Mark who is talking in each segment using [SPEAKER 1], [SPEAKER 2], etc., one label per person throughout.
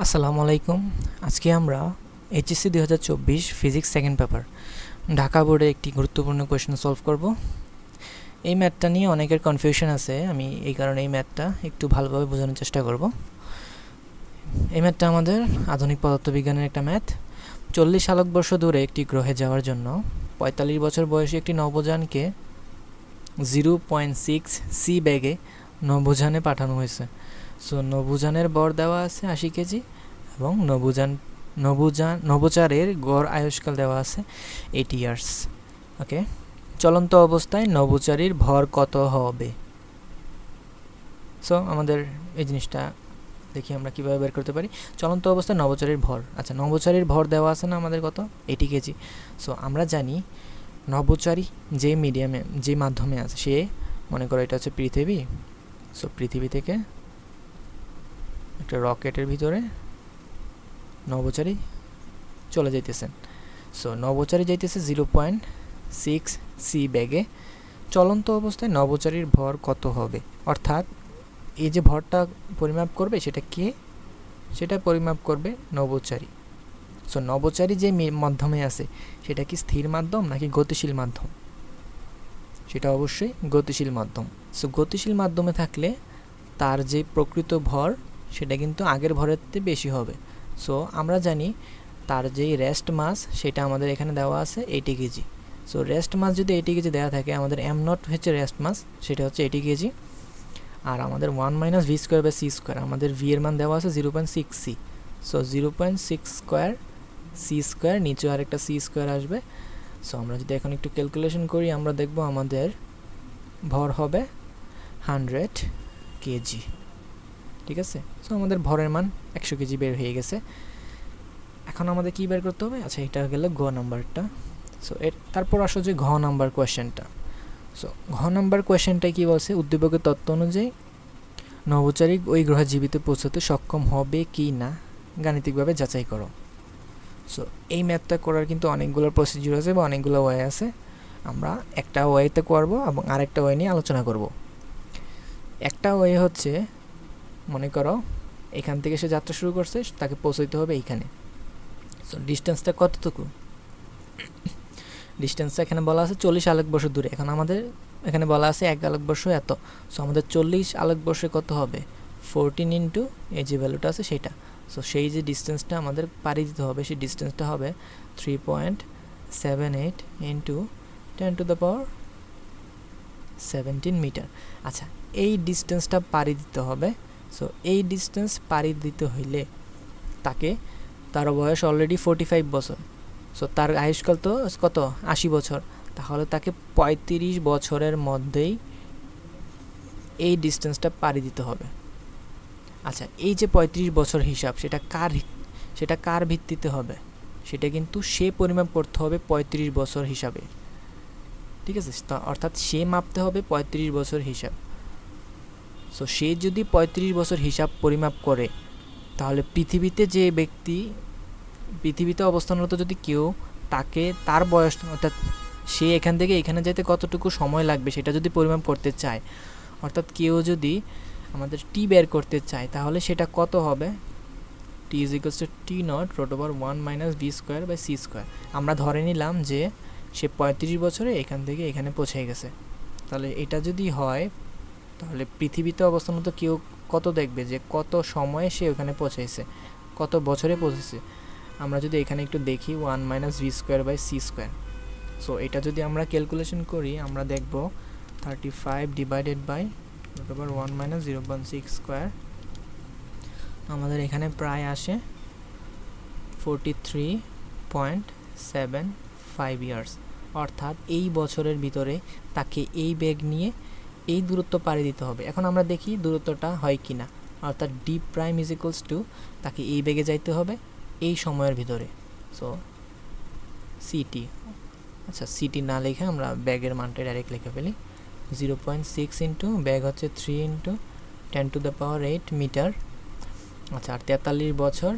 [SPEAKER 1] আসসালামু আলাইকুম। আজকে আমরা HSC 2024 physics second paper Dhaka বোর্ডে একটি গুরুত্বপূর্ণ কোয়েশ্চেন সলভ করব। এই ম্যাথটা নিয়ে অনেকের কনফিউশন আছে, আমি এই কারণে এই ম্যাথটা একটু ভালোভাবে বোঝানোর চেষ্টা করব। এই ম্যাথটা আমাদের আধুনিক পদার্থবিজ্ঞানের একটা ম্যাথ। 40 আলোকবর্ষ দূরে একটি গ্রহে যাওয়ার জন্য 45 বছর বয়সী একটি নভোযানকে 0.6 সি ব্যাগে নভোযানে পাঠানো হয়েছে। সো নভোযানের ভর দেওয়া আছে 80 কেজি এবং নভোচারের গড় আয়ুষ্কাল দেওয়া আছে 80 ইয়ার্স। ওকে, চলন্ত অবস্থায় নভোচারীর ভর কত হবে? সো আমাদের এই জিনিসটা দেখি আমরা কীভাবে বের করতে পারি। চলন্ত অবস্থায় নভোচারীর ভর, আচ্ছা নভোচারীর ভর দেওয়া আছে না আমাদের কত? 80 কেজি। সো আমরা জানি নভোচারী যে মিডিয়ামে যে মাধ্যমে আছে, সে মনে করো এটা হচ্ছে পৃথিবী। সো পৃথিবী থেকে একটা রকেটের ভিতরে নভোচারী চলে যাইতেছেন। সো নভোচারী যাইতেছে 0.6 সি ব্যাগে। চলন্ত অবস্থায় নভোচারীর ভর কত হবে? অর্থাৎ এই যে ভরটা পরিমাপ করবে সেটা কে? সেটা পরিমাপ করবে নভোচারী। সো নভোচারী যে মাধ্যমে আছে সেটা কি স্থির মাধ্যম নাকি গতিশীল মাধ্যম? সেটা অবশ্যই গতিশীল মাধ্যম। সো গতিশীল মাধ্যমে থাকলে তার যে প্রকৃত ভর সেটা কিন্তু আগের ভরের চেয়ে বেশি হবে। সো আমরা জানি তার যেই রেস্ট মাস সেটা আমাদের এখানে দেওয়া আছে 80 কেজি। সো রেস্ট মাস যদি 80 কেজি দেওয়া থাকে, আমাদের এম নট হচ্ছে রেস্ট মাস, সেটা হচ্ছে 80 কেজি। আর আমাদের 1 - v² বাই সি স্কোয়ার, আমাদের ভি এর মান দেওয়া আছে 0.6 c. So 0.6 square c square, নিচে আরেকটা সি স্কোয়ার আসবে। সো আমরা যদি এখন একটু ক্যালকুলেশন করি, আমরা দেখব আমাদের ভর হবে 100 কেজি। ঠিক আছে, সো আমাদের ভরের মান 100 কেজি বের হয়ে গেছে। এখন আমাদের কী বের করতে হবে? আচ্ছা, এটা গেল গ নাম্বারটা। সো তারপর আসো যে ঘ নাম্বার কোয়েশ্চেনটা। সো ঘ নাম্বার কোয়েশ্চেনটায় কী বলছে? উদ্দীপকের তত্ত্ব অনুযায়ী নভোচারী ওই গ্রহে জীবিত পৌঁছতে সক্ষম হবে কি না গাণিতিকভাবে যাচাই করো। সো এই ম্যাথটা করার কিন্তু অনেকগুলো প্রসিডিউর আছে বা অনেকগুলো ওয়ে আছে। আমরা একটা ওয়েতে করবো এবং আরেকটা ওয়ে নিয়ে আলোচনা করব। একটা ওয়ে হচ্ছে, মনে করো এখান থেকে সে যাত্রা শুরু করছে, তাকে পৌঁছাইতে হবে এইখানে। সো ডিস্টেন্সটা কতটুকু? ডিস্টেন্সটা এখানে বলা আছে 40 আলোকবর্ষ দূরে। এখন আমাদের এখানে বলা আছে 1 আলোকবর্ষ এত। সো আমাদের 40 আলোকবর্ষে কত হবে? 14 ইন্টু এই যে ভ্যালুটা আছে সেটা। সো সেই যে ডিস্টেন্সটা আমাদের পাড়ি দিতে হবে, সেই ডিস্টেন্সটা হবে 3.78 ইন্টু 10⁻17 মিটার। আচ্ছা, এই ডিস্টেন্সটা পাড়ি দিতে হবে। সো এই ডিস্টেন্স পাড়ি দিতে হইলে তার বয়স অলরেডি 45 বছর। সো তার আয়ুষ্কাল তো কত? 80 বছর। তাহলে তাকে 35 বছরের মধ্যেই এই ডিস্টেন্সটা পাড়ি দিতে হবে। আচ্ছা, এই যে 35 বছর হিসাব, সেটা কার ভিত্তিতে হবে? সেটা কিন্তু সে পরিমাপ করতে হবে 35 বছর হিসাবে। ঠিক আছে, অর্থাৎ সে মাপতে হবে 35 বছর হিসাব। সো সে যদি 35 বছর হিসাব পরিমাপ করে, তাহলে পৃথিবীতে যে ব্যক্তি পৃথিবীতে অবস্থানরত যদি কেউ তার বয়স, অর্থাৎ সে এখান থেকে এখানে যেতে কতটুকু সময় লাগবে সেটা যদি পরিমাপ করতে চায়, অর্থাৎ কেউ যদি আমাদের টি বের করতে চায়, তাহলে সেটা কত হবে? T is equals to t naught root over 1 - v² by c square. আমরা ধরে নিলাম যে সে 35 বছরে এখান থেকে এখানে পৌঁছে গেছে। তাহলে এটা যদি হয়, তাহলে পৃথিবীতে অবস্থানরত কেউ কত দেখবে যে কত সময়ে সে ওখানে পৌঁছেছে, কত বছরে পৌঁছেছে। আমরা যদি এখানে একটু দেখি 1 - v² by c square. So এটা যদি আমরা ক্যালকুলেশন করি, আমরা দেখব 35 divided by root over 1 - 0.6 square, আমাদের এখানে প্রায় আসে 43.75 ইয়ার্স। অর্থাৎ এই বছরের ভিতরে তাকে এই বেগ নিয়ে এই দূরত্ব পাড়ি দিতে হবে। এখন আমরা দেখি দূরত্বটা হয় কি না। অর্থাৎ D prime is equals two, তাকে এই বেগে যাইতে হবে এই সময়ের ভিতরে। সো সিটি, আচ্ছা সিটি না লিখে আমরা ব্যাগের মানটা ডাইরেক্ট লিখে ফেলি। 0.6 ইন্টু ব্যাগ হচ্ছে 3 ইন্টু 10⁸8 মিটার। আচ্ছা, আর 43 বছর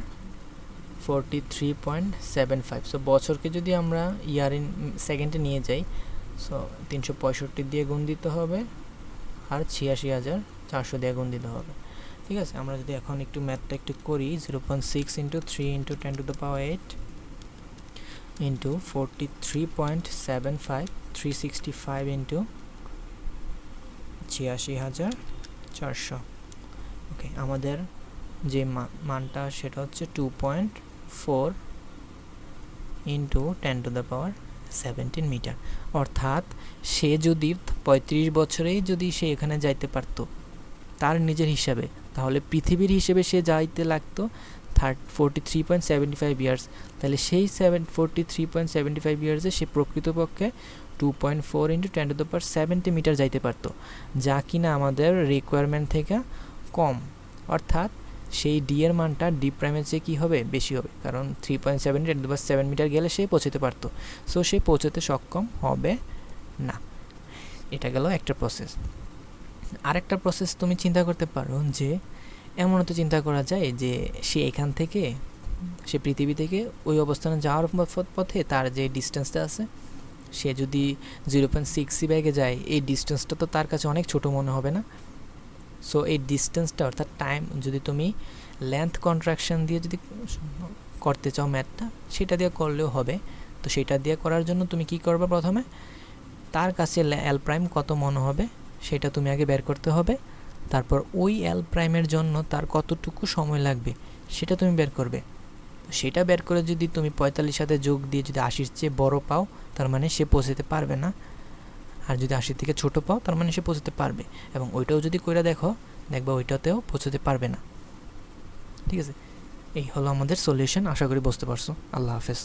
[SPEAKER 1] 43.75। সো বছরকে যদি আমরা ইয়ার ইন সেকেন্ডে নিয়ে যাই, সো 365 দিয়ে গুণ দিতে হবে আর 86,400 দিয়ে গুণ দিতে হবে। ঠিক আছে, আমরা যদি এখন একটু ম্যাথটা একটু করি, 0.6 into 3 into 10 to the power 8 into 43.75 365 into ৮৬,৪০০। ওকে, আমাদের যে মানটা সেটা হচ্ছে 2.4 into 10 to the power 17 metre. অর্থাৎ সে যদি 35 বছরেই যদি সে এখানে যাইতে পারতো তার নিজের হিসাবে, তাহলে পৃথিবীর হিসেবে সে যাইতে লাগতো 43.75 ইয়ার্স। তাহলে সেই 43.75 ইয়ার্সে সে প্রকৃতপক্ষে 2.4 into 10 to the power 70 metre যাইতে পারতো, যা কিনা আমাদের রিকোয়ারমেন্ট থেকে কম। অর্থাৎ সেই ডি এর মানটা ডি প্রাইমের চেয়ে কী হবে, বেশি হবে, কারণ 3.7 10 টু দ্য পাওয়ার 7 মিটার গেলে সে পৌঁছতে পারতো। সো সে পৌঁছতে সক্ষম হবে না। এটা গেল একটা প্রসেস। আরেকটা প্রসেস তুমি চিন্তা করতে পারো যে এমনও তো চিন্তা করা যায় যে সে এখান থেকে, সে পৃথিবী থেকে ওই অবস্থানে যাওয়ার পথে তার যে ডিস্টেন্সটা আছে, সে যদি 0.6 ব্যাগে যায়, এই ডিস্টেন্সটা তো তার কাছে অনেক ছোট মনে হবে না? সো এই ডিস্টেন্সটা অর্থাৎ টাইম যদি তুমি লেন্থ কন্ট্রাকশন দিয়ে যদি করতে চাও ম্যাথটা, সেটা দিয়ে করলেও হবে। তো সেটা দিয়ে করার জন্য তুমি কি করবে, প্রথমে তার কাছে এল প্রাইম কত মনে হবে সেটা তুমি আগে বের করতে হবে। তারপর ওই এল প্রাইমের জন্য তার কতটুকু সময় লাগবে সেটা তুমি বের করবে। সেটা বের করে যদি তুমি 45 সাথে যোগ দিয়ে যদি 80-র চেয়ে বড় পাও, তার মানে সে পৌঁছতে পারবে না। আর যদি 80 থেকে ছোট পাও, তার মানে সে পৌঁছতে পারবে। এবং ওইটাও যদি কইরা দেখবা ওইটাতেও পৌঁছতে পারবে না। ঠিক আছে, এই হলো আমাদের সলিউশন। আশা করি বুঝতে পারছো। আল্লাহ হাফেজ।